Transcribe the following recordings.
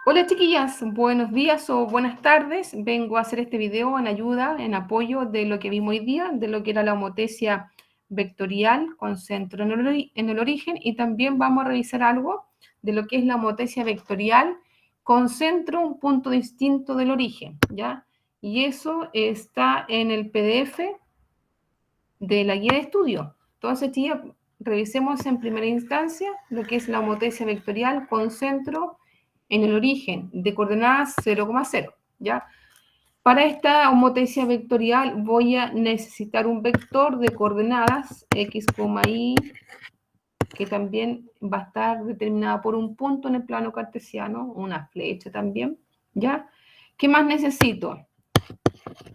Hola chiquillas, buenos días o buenas tardes. Vengo a hacer este video en ayuda, en apoyo de lo que vimos hoy día, de lo que era la homotesia vectorial con centro en el origen, y también vamos a revisar algo de lo que es la homotesia vectorial con centro, un punto distinto del origen, ¿ya? Y eso está en el PDF de la guía de estudio. Entonces, chiquillas, revisemos en primera instancia lo que es la homotesia vectorial con centro en el origen de coordenadas 0,0, ¿ya? Para esta homotesia vectorial voy a necesitar un vector de coordenadas x, y, que también va a estar determinada por un punto en el plano cartesiano, una flecha también, ¿ya? ¿Qué más necesito?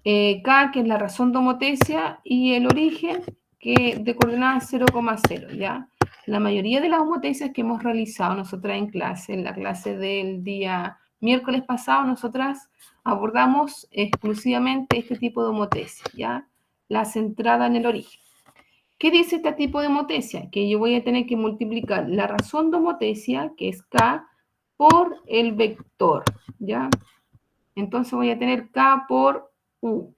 K, que es la razón de homotesia, y el origen, que de coordenadas 0,0, ¿ya? La mayoría de las homotesias que hemos realizado nosotras en clase, en la clase del día miércoles pasado, nosotras abordamos exclusivamente este tipo de homotesia, ¿ya? La centrada en el origen. ¿Qué dice este tipo de homotesia? Que yo voy a tener que multiplicar la razón de homotesia, que es K, por el vector, ¿ya? Entonces voy a tener K por U,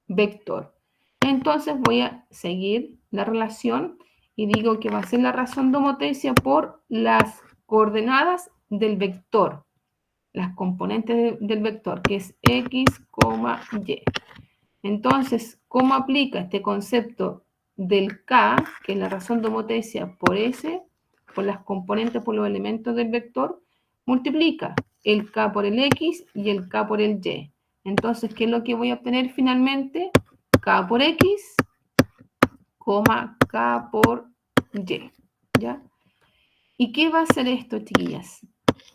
vector. Entonces voy a seguir la relación y digo que va a ser la razón de homotesia por las coordenadas del vector, las componentes del vector, que es x, y. Entonces, ¿cómo aplica este concepto del k, que es la razón de homotesia por s, por las componentes, por los elementos del vector? Multiplica el k por el x y el k por el y. Entonces, ¿qué es lo que voy a obtener finalmente? K por x, k por y, ¿ya? ¿Y qué va a hacer esto, chiquillas?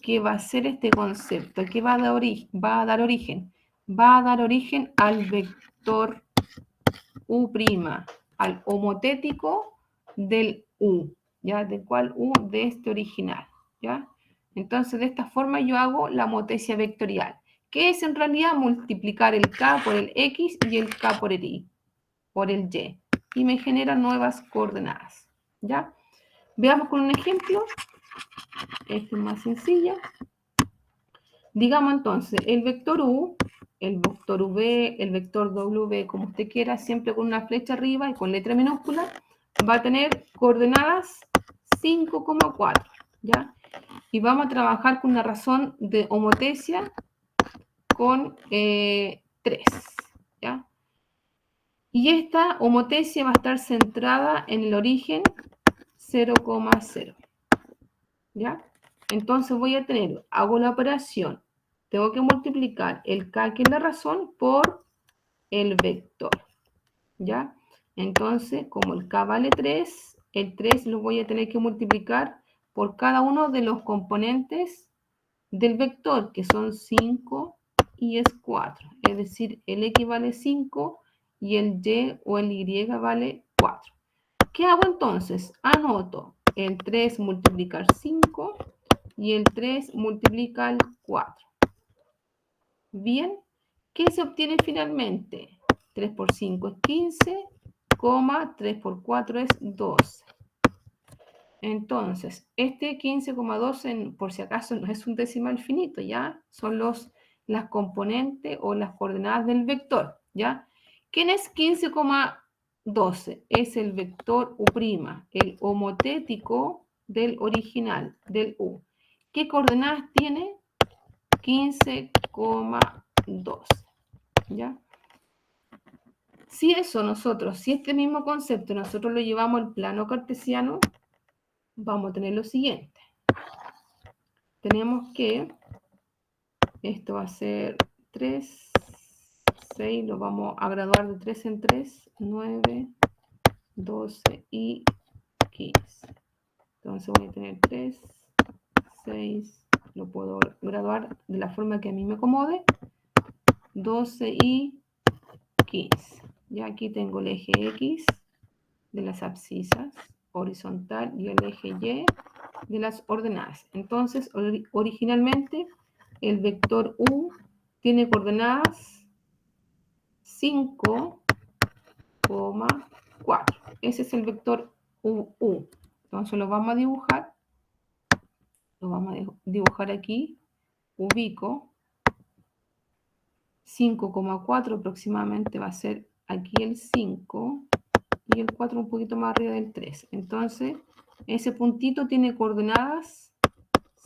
¿Qué va a hacer este concepto? ¿Qué va a dar origen? Va a dar origen. Va a dar origen al vector U', al homotético del U, ¿ya? ¿De cuál U? De este original, ¿ya? Entonces, de esta forma yo hago la homotesia vectorial, que es en realidad multiplicar el K por el X y el K por el Y, y me genera nuevas coordenadas, ¿ya? Veamos con un ejemplo. Este es más sencillo. Digamos entonces, el vector U, el vector V, el vector W, como usted quiera, siempre con una flecha arriba y con letra minúscula, va a tener coordenadas 5,4, ¿ya? Y vamos a trabajar con una razón de homotesia con 3, ¿ya? Y esta homotesia va a estar centrada en el origen 0,0, ¿ya? Entonces voy a tener, hago la operación, tengo que multiplicar el k, que es la razón, por el vector, ¿ya? Entonces, como el k vale 3, el 3 lo voy a tener que multiplicar por cada uno de los componentes del vector, que son 5 y es 4. Es decir, el x vale 5 y el y o el y vale 4. ¿Qué hago entonces? Anoto el 3 multiplicar 5 y el 3 multiplica el 4. Bien, ¿qué se obtiene finalmente? 3 por 5 es 15, 3 por 4 es 12. Entonces, este 15,12, por si acaso, no es un decimal finito, ¿ya? Son las componentes o las coordenadas del vector, ¿ya? ¿Quién es 15,12? Es el vector U', el homotético del original, del U. ¿Qué coordenadas tiene? 15,12, ¿ya? Si este mismo concepto nosotros lo llevamos al plano cartesiano, vamos a tener lo siguiente. Tenemos que, esto va a ser 3, 6, lo vamos a graduar de 3 en 3, 9, 12 y 15. Entonces voy a tener 3, 6, lo puedo graduar de la forma que a mí me acomode, 12 y 15. Ya aquí tengo el eje X de las abscisas horizontal y el eje Y de las ordenadas. Entonces, originalmente el vector U tiene coordenadas 5,4. Ese es el vector U. Entonces lo vamos a dibujar. Lo vamos a dibujar aquí ubico 5,4 aproximadamente va a ser aquí el 5 y el 4 un poquito más arriba del 3. Entonces, ese puntito tiene coordenadas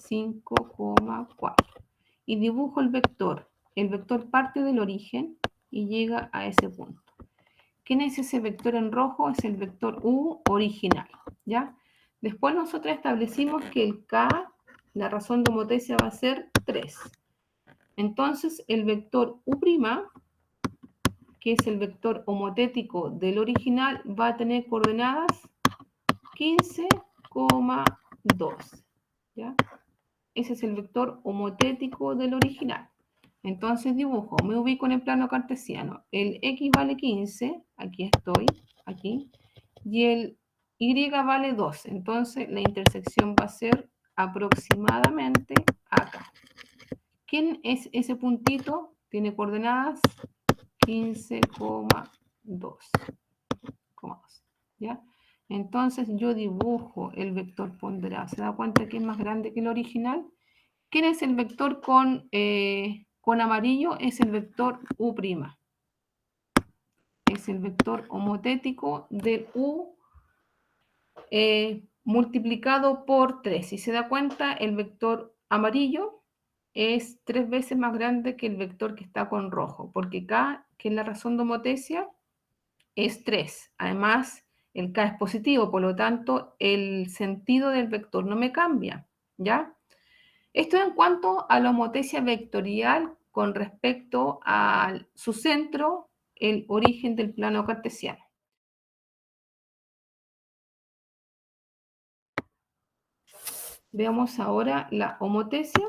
5,4. Y dibujo el vector. El vector parte del origen y llega a ese punto. ¿Quién es ese vector en rojo? Es el vector U original, ¿ya? Después nosotros establecimos que el K, la razón de homotesia va a ser 3. Entonces, el vector U', que es el vector homotético del original, va a tener coordenadas 15,2, ¿ya? Ese es el vector homotético del original. Entonces dibujo, me ubico en el plano cartesiano. El X vale 15, aquí estoy, aquí, y el Y vale 12. Entonces la intersección va a ser aproximadamente acá. ¿Quién es ese puntito? Tiene coordenadas 15,2. ¿Ya? Entonces yo dibujo el vector ponderado. ¿Se da cuenta que es más grande que el original? ¿Quién es el vector con amarillo? Es el vector U'. Es el vector homotético del U multiplicado por 3. Si se da cuenta, el vector amarillo es 3 veces más grande que el vector que está con rojo, porque K, que es la razón de homotesia, es 3. Además, el K es positivo, por lo tanto, el sentido del vector no me cambia, ¿ya? Esto en cuanto a la homotesia vectorial con respecto a su centro, el origen del plano cartesiano. Veamos ahora la homotesia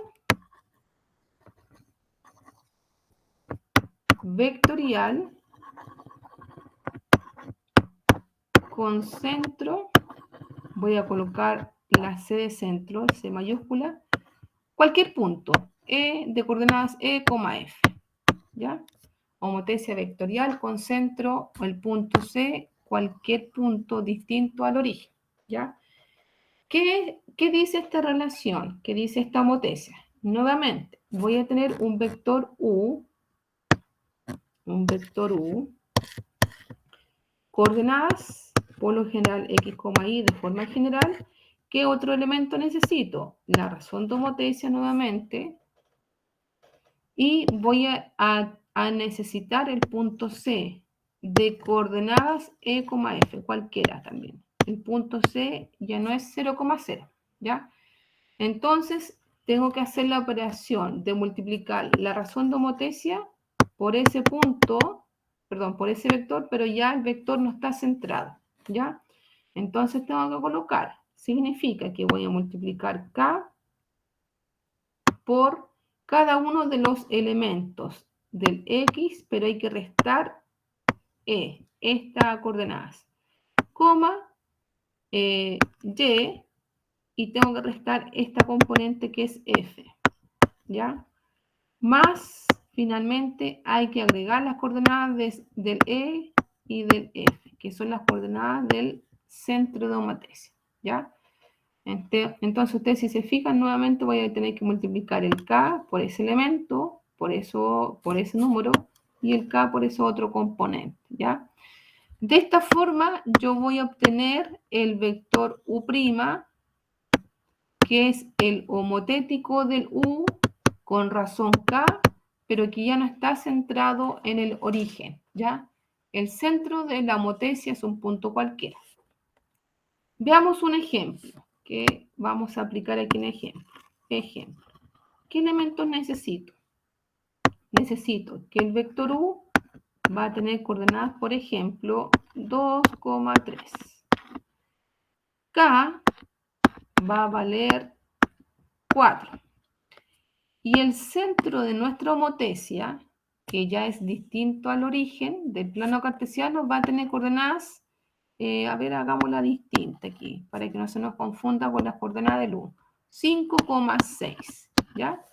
vectorial con centro. Voy a colocar la C de centro, C mayúscula, cualquier punto, E de coordenadas E, F, ¿ya? Homotesia vectorial con centro o el punto C, cualquier punto distinto al origen, ¿ya? ¿Qué dice esta relación? ¿Qué dice esta homotesia? Nuevamente, voy a tener un vector U, coordenadas, por lo general X, Y de forma general. ¿Qué otro elemento necesito? La razón de homotesia nuevamente. Y voy a necesitar el punto C de coordenadas E, F, cualquiera también. El punto C ya no es 0,0, ¿ya? Entonces, tengo que hacer la operación de multiplicar la razón de homotesia por ese punto, perdón, por ese vector, pero ya el vector no está centrado, ¿ya? Entonces tengo que colocar, significa que voy a multiplicar K por cada uno de los elementos del X, pero hay que restar E, estas coordenadas, coma, Y, y tengo que restar esta componente que es F, ¿ya? Más, finalmente, hay que agregar las coordenadas del E y del F, que son las coordenadas del centro de homotesia, ¿ya? Entonces, ustedes si se fijan, nuevamente voy a tener que multiplicar el K por ese elemento, por ese número, y el K por ese otro componente, ¿ya? De esta forma, yo voy a obtener el vector U', que es el homotético del U con razón K, pero que ya no está centrado en el origen, ¿ya? El centro de la homotesia es un punto cualquiera. Veamos un ejemplo que vamos a aplicar aquí en ejemplo. ¿Qué elementos necesito? Necesito que el vector U va a tener coordenadas, por ejemplo, 2,3. K va a valer 4. Y el centro de nuestra homotesia, que ya es distinto al origen del plano cartesiano, va a tener coordenadas, a ver, hagámosla distinta aquí, para que no se nos confunda con las coordenadas del U. 5,6, ¿ya?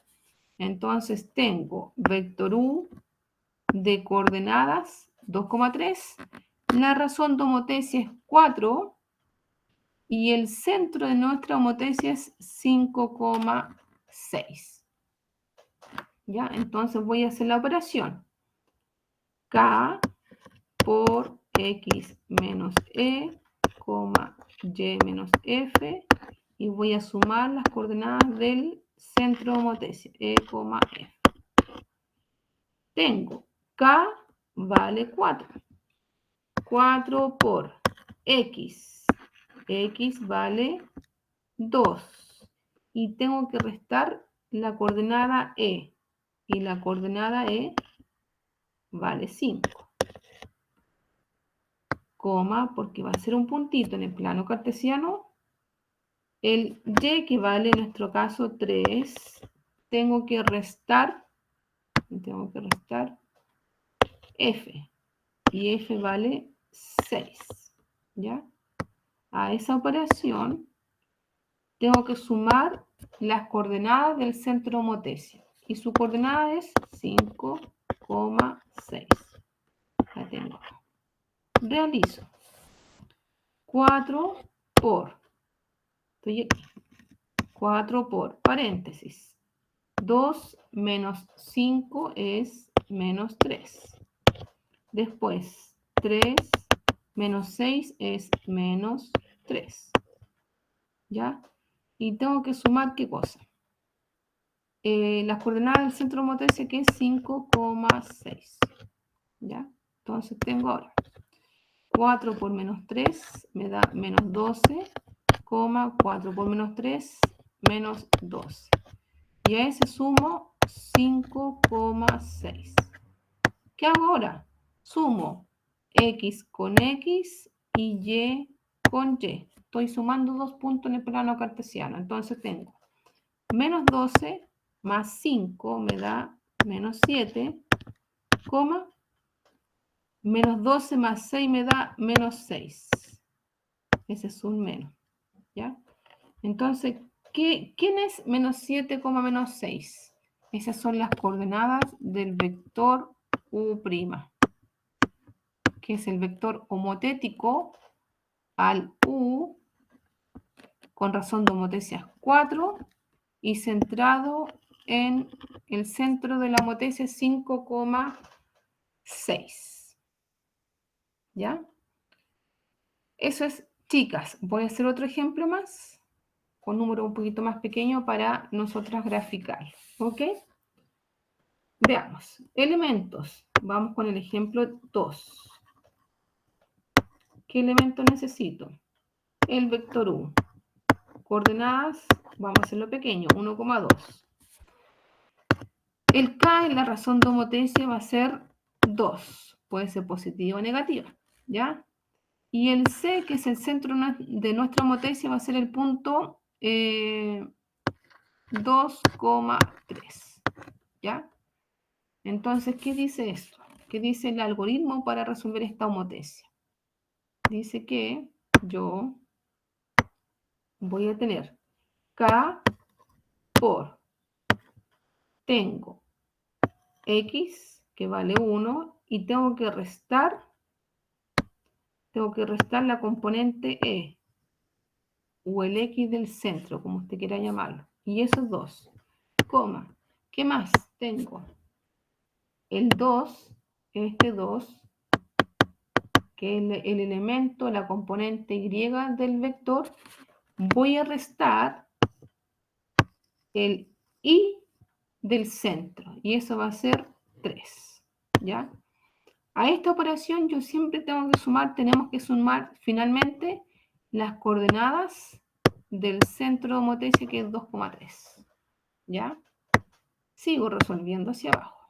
Entonces tengo vector U de coordenadas 2,3, la razón de homotesia es 4, y el centro de nuestra homotesia es 5,6. ¿Ya? Entonces voy a hacer la operación. K por X menos E, Y menos F, y voy a sumar las coordenadas del centro motriz, E, F. Tengo K vale 4. 4 por X. X vale 2. Y tengo que restar la coordenada E. Y la coordenada E vale 5. Coma, porque va a ser un puntito en el plano cartesiano. El Y, que vale en nuestro caso 3, tengo que restar F. Y F vale 6. ¿Ya? A esa operación tengo que sumar las coordenadas del centro motriz. Y su coordenada es 5,6. La tengo. Realizo 4 por, estoy aquí, 4 por paréntesis. 2 menos 5 es menos 3. Después, 3 menos 6 es menos 3. ¿Ya? Y tengo que sumar, ¿qué cosa? Las coordenadas del centro motriz, que es 5,6. ¿Ya? Entonces tengo ahora 4 por menos 3 me da menos 12, 4 por menos 3, menos 12. Y a ese sumo 5,6. ¿Qué hago ahora? Sumo X con X y Y con Y. Estoy sumando dos puntos en el plano cartesiano. Entonces tengo menos 12 más 5 me da menos 7, menos 12 más 6 me da menos 6. Ese es un menos. ¿Ya? Entonces, ¿quién es menos 7, menos 6? Esas son las coordenadas del vector U', que es el vector homotético al U con razón de homotesia 4 y centrado en el centro de la homotesia 5,6. ¿Ya? Eso es, chicas. Voy a hacer otro ejemplo más, con número un poquito más pequeño para nosotras graficar. ¿Ok? Veamos. Elementos. Vamos con el ejemplo 2. ¿Qué elemento necesito? El vector U. Coordenadas, vamos a hacerlo pequeño, 1,2. El K en la razón de homotesia va a ser 2. Puede ser positiva o negativa. ¿Ya? Y el C, que es el centro de nuestra homotesia, va a ser el punto 2,3. ¿Ya? Entonces, ¿qué dice esto? ¿Qué dice el algoritmo para resolver esta homotesia? Dice que yo voy a tener K por, tengo X, que vale 1, y tengo que restar la componente E, o el X del centro, como usted quiera llamarlo. Y esos dos, coma. ¿Qué más tengo? El 2, este 2, que es el elemento, la componente Y del vector, voy a restar el I del centro, y eso va a ser 3. ¿Ya? A esta operación yo siempre tenemos que sumar finalmente las coordenadas del centro de homotesia, que es 2,3. ¿Ya? Sigo resolviendo hacia abajo.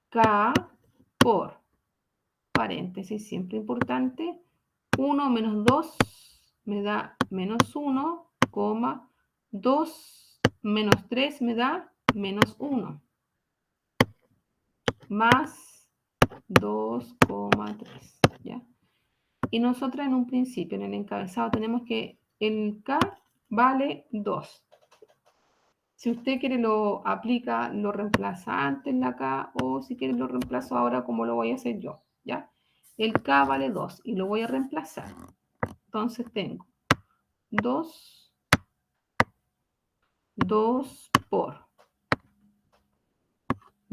K por, paréntesis, siempre importante, 1 menos 2 me da menos 1, 2 menos 3 me da menos 1, más 2,3. ¿Ya? Y nosotros en un principio, en el encabezado, tenemos que el K vale 2. Si usted quiere lo aplica, lo reemplaza antes la K, o si quiere lo reemplazo ahora como lo voy a hacer yo. ¿Ya? El K vale 2 y lo voy a reemplazar. Entonces tengo 2 por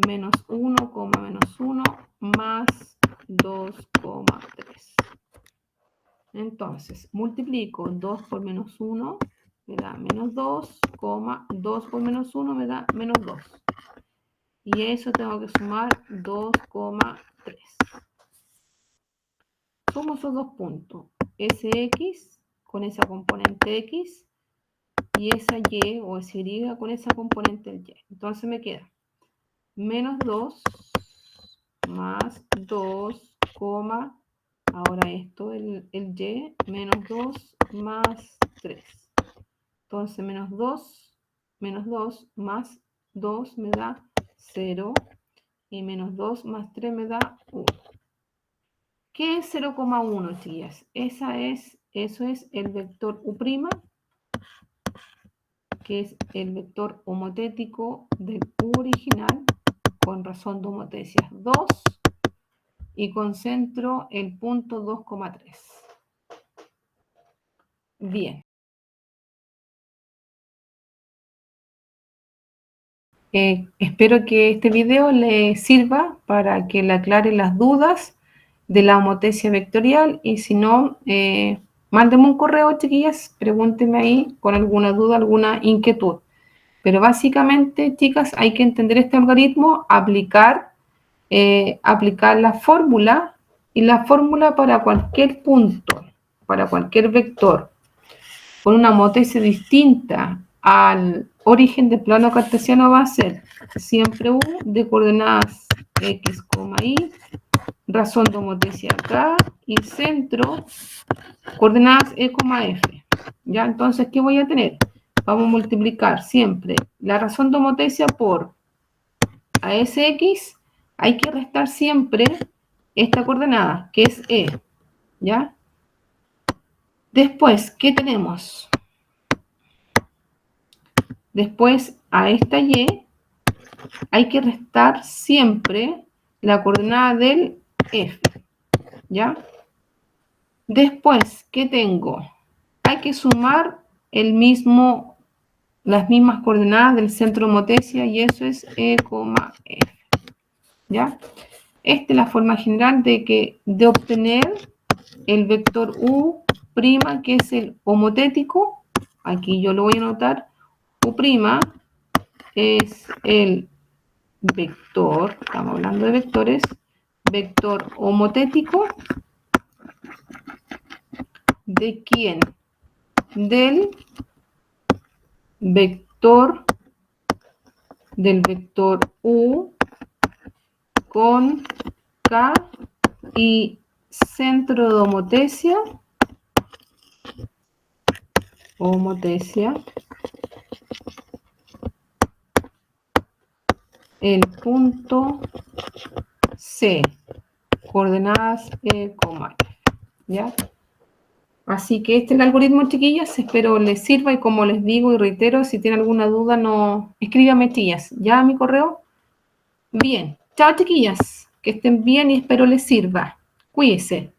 menos 1, menos 1, más 2,3. Entonces, multiplico 2 por menos 1, me da menos 2, 2 por menos 1 me da menos 2. Y eso tengo que sumar 2,3. Sumo esos dos puntos, Sx con esa componente X y esa Y o esa Y con esa componente Y. Entonces me queda menos 2 más 2, ahora esto, el Y, menos 2 más 3. Entonces menos 2 más 2 me da 0 y menos 2 más 3 me da 1. ¿Qué es 0,1, chicas? Eso es el vector U', que es el vector homotético del U original con razón de homotecia 2 y concentro el punto 2,3. Bien. Espero que este video le sirva para que le aclare las dudas de la homotecia vectorial y si no, mándenme un correo, chiquillas, pregúntenme ahí con alguna duda, alguna inquietud. Pero básicamente, chicas, hay que entender este algoritmo, aplicar la fórmula y la fórmula para cualquier punto, para cualquier vector, con una homotecia distinta al origen del plano cartesiano va a ser siempre U de coordenadas X, Y, razón de homotecia acá y centro, coordenadas E, F. ¿Ya? Entonces, ¿qué voy a tener? Vamos a multiplicar siempre la razón de homotecia por a Sx, hay que restar siempre esta coordenada, que es E. ¿Ya? Después, ¿qué tenemos? Después, a esta Y hay que restar siempre la coordenada del F. ¿Ya? Después, ¿qué tengo? Hay que sumar las mismas coordenadas del centro de homotecia y eso es E, F. ¿Ya? Esta es la forma general de obtener el vector U', que es el homotético. Aquí yo lo voy a anotar. U' es el vector, estamos hablando de vectores, vector homotético. ¿De quién? Del vector U con K y centro de homotecia, el punto C, coordenadas E, F. ¿Ya? Así que este es el algoritmo, chiquillas. Espero les sirva y como les digo y reitero, si tienen alguna duda, no escríbanme, chicas. ¿Ya a mi correo? Bien. Chao, chiquillas. Que estén bien y espero les sirva. Cuídense.